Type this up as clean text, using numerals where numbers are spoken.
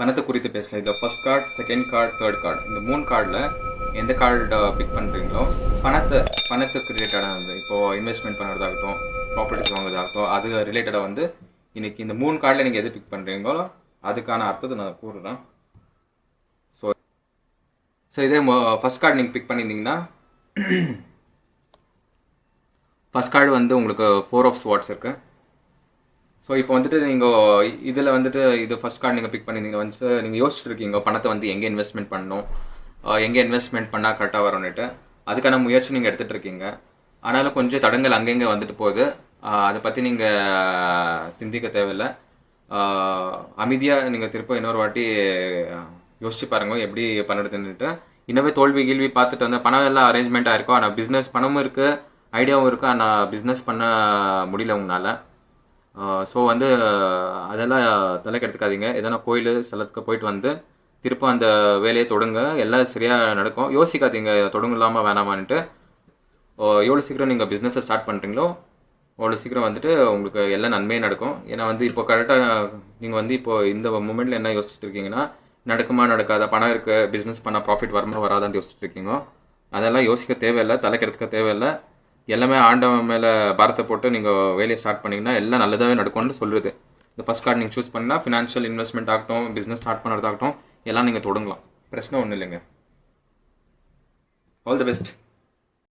பணத்தை குறித்து பேசலாம். இதில் first card, second card, third card, இந்த 3 கார்டில் எந்த கார்டு பிக் பண்ணுறீங்களோ பணத்துக்கு ரிலேட்டடாக வந்து இப்போது இன்வெஸ்ட்மெண்ட் பண்ணுறதாகட்டும், ப்ராப்பர்ட்டிஸ் வாங்குறதாகட்டும், அது ரிலேட்டடாக வந்து இன்றைக்கி இந்த 3 கார்டில் நீங்கள் எது பிக் பண்ணுறீங்களோ அதுக்கான அர்த்தத்தை நான் கூறுறேன். ஸோ இதே ஃபர்ஸ்ட் கார்டு நீங்கள் பிக் பண்ணியிருந்தீங்கன்னா ஃபர்ஸ்ட் கார்டு வந்து உங்களுக்கு 4 ஆஃப் ஸ்வாட்ஸ் இருக்குது. ஸோ இப்போ வந்துட்டு நீங்கள் இதில் வந்துட்டு இது ஃபர்ஸ்ட் கார்டு நீங்கள் பிக் பண்ணியிருந்தீங்க வந்து நீங்கள் யோசிச்சுட்டு இருக்கீங்க பணத்தை வந்து எங்கே இன்வெஸ்ட்மெண்ட் பண்ணணும், எங்கே இன்வெஸ்ட்மெண்ட் பண்ணால் கரெக்டாக வரும்னுட்டு. அதுக்கான முயற்சி நீங்கள் எடுத்துகிட்டு இருக்கீங்க. ஆனாலும் கொஞ்சம் தடங்கள் அங்கங்கே வந்துட்டு போகுது. அதை பற்றி நீங்கள் சிந்திக்க தேவையில்லை. அமைதியாக நீங்கள் திரும்ப இன்னொரு வாட்டி யோசிச்சு பாருங்க எப்படி பண்ணுறதுன்னுட்டு. இன்னமே தோல்வி கேள்வி பார்த்துட்டு வந்து பணம் எல்லாம் அரேஞ்ச்மெண்ட்டாக இருக்கும், ஆனால் பிஸ்னஸ் பணமும் இருக்குது, ஐடியாவும் இருக்குது, ஆனால் பிஸ்னஸ் பண்ண முடியல உங்களால். ஸோ வந்து அதெல்லாம் தலைக்கு எடுத்துக்காதீங்க. எதனா கோயில் ஸ்தலத்துக்கு போயிட்டு வந்து திரும்ப அந்த வேலையை தொடங்க, எல்லாம் சரியாக நடக்கும். யோசிக்காதீங்க தொடங்கலாமா வேணாமான்ட்டு. எவ்வளோ சீக்கிரம் நீங்கள் பிஸ்னஸை ஸ்டார்ட் பண்ணுறீங்களோ அவ்வளோ சீக்கிரம் வந்துட்டு உங்களுக்கு எல்லாம் நன்மையே நடக்கும். ஏன்னா வந்து இப்போ கரெக்டாக நீங்கள் வந்து இப்போ இந்த மூமெண்ட்டில் என்ன யோசிச்சுட்டு இருக்கீங்கன்னா, நடக்குமா நடக்காத, பணம் இருக்குது, பிஸ்னஸ் பண்ணால் ப்ராஃபிட் வருமா வராதான்னு யோசிச்சுட்டு இருக்கீங்க. அதெல்லாம் யோசிக்க தேவையில்லை, தலைக்கு எடுத்துக்க தேவையில்லை. எல்லாமே ஆண்டவன் மேலே பாரத்தை போட்டு நீங்கள் வேலையை ஸ்டார்ட் பண்ணிங்கன்னா எல்லாம் நல்லதாகவே நடக்கும்னு சொல்லுது. இந்த ஃபஸ்ட் கார்டு நீங்கள் சூஸ் பண்ணால் ஃபினான்ஷியல் இன்வெஸ்ட்மெண்ட் ஆகட்டும், பிஸ்னஸ் ஸ்டார்ட் பண்ணுறதாகட்டும், எல்லாம் நீங்கள் தொடங்கலாம். பிரச்சனை ஒன்றும் இல்லைங்க. All the best.